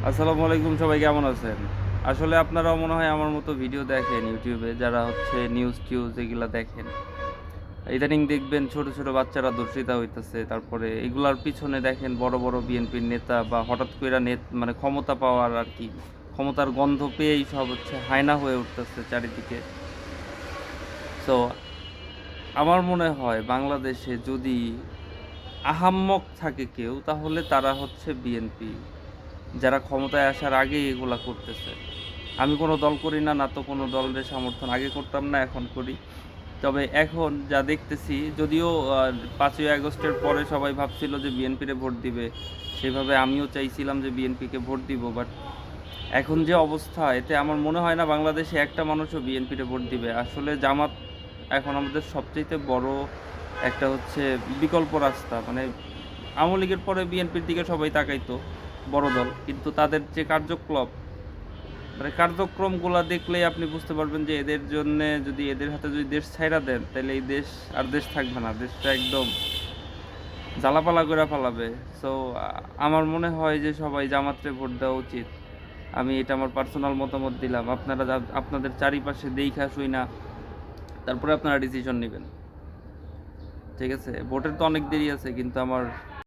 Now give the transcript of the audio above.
আসসালামু আলাইকুম, সবাই কেমন আছেন? আসলে আপনারাও মনে হয় আমার মতো ভিডিও দেখেন ইউটিউবে, যারা হচ্ছে নিউজ এগুলা দেখেন। ইদানিং দেখবেন ছোট ছোট বাচ্চারা ধর্ষিতা হইতেছে, তারপরে এগুলার পিছনে দেখেন বড় বড় বিএনপির নেতা বা হঠাৎ কইরা মানে ক্ষমতা পাওয়ার আর কি, ক্ষমতার গন্ধ পেয়েই সব হচ্ছে হায়না হয়ে উঠতেছে চারিদিকে। সো আমার মনে হয় বাংলাদেশে যদি আহাম্মক থাকে কেউ, তাহলে তারা হচ্ছে বিএনপি, যারা ক্ষমতায় আসার আগেই এগুলা করতেছে। আমি কোনো দল করি না, না তো কোনো দলের সমর্থন আগে করতাম না, এখন করি। তবে এখন যা দেখতেছি, যদিও ৫ই আগস্টের পরে সবাই ভাবছিল যে বিএনপিরে ভোট দিবে, সেভাবে আমিও চাইছিলাম যে বিএনপিকে ভোট দিব, বাট এখন যে অবস্থা, এতে আমার মনে হয় না বাংলাদেশে একটা মানুষও বিএনপিরে ভোট দিবে। আসলে জামাত এখন আমাদের সবচেয়ে বড় একটা হচ্ছে বিকল্প রাস্তা। মানে আওয়ামী লীগের পরে বিএনপির দিকে সবাই তাকাইতো, বড় দল, কিন্তু তাদের যে কার্যকলাপ, মানে কার্যক্রমগুলো দেখলেই আপনি বুঝতে পারবেন যে এদের জন্য, যদি এদের হাতে যদি দেশ ছাইড়া দেন, তাহলে এই দেশ আর দেশ থাকবে না, দেশটা একদম জ্বালাপালা করে ফেলাবে। সো আমার মনে হয় যে সবাই জামাতরে ভোট দেওয়া উচিত। আমি এটা আমার পার্সোনাল মতামত দিলাম, আপনারা আপনাদের চারিপাশে দেইখা শুইনা তারপরে আপনারা ডিসিশন নেবেন। ঠিক আছে, ভোটের তো অনেক দেরি আছে, কিন্তু আমার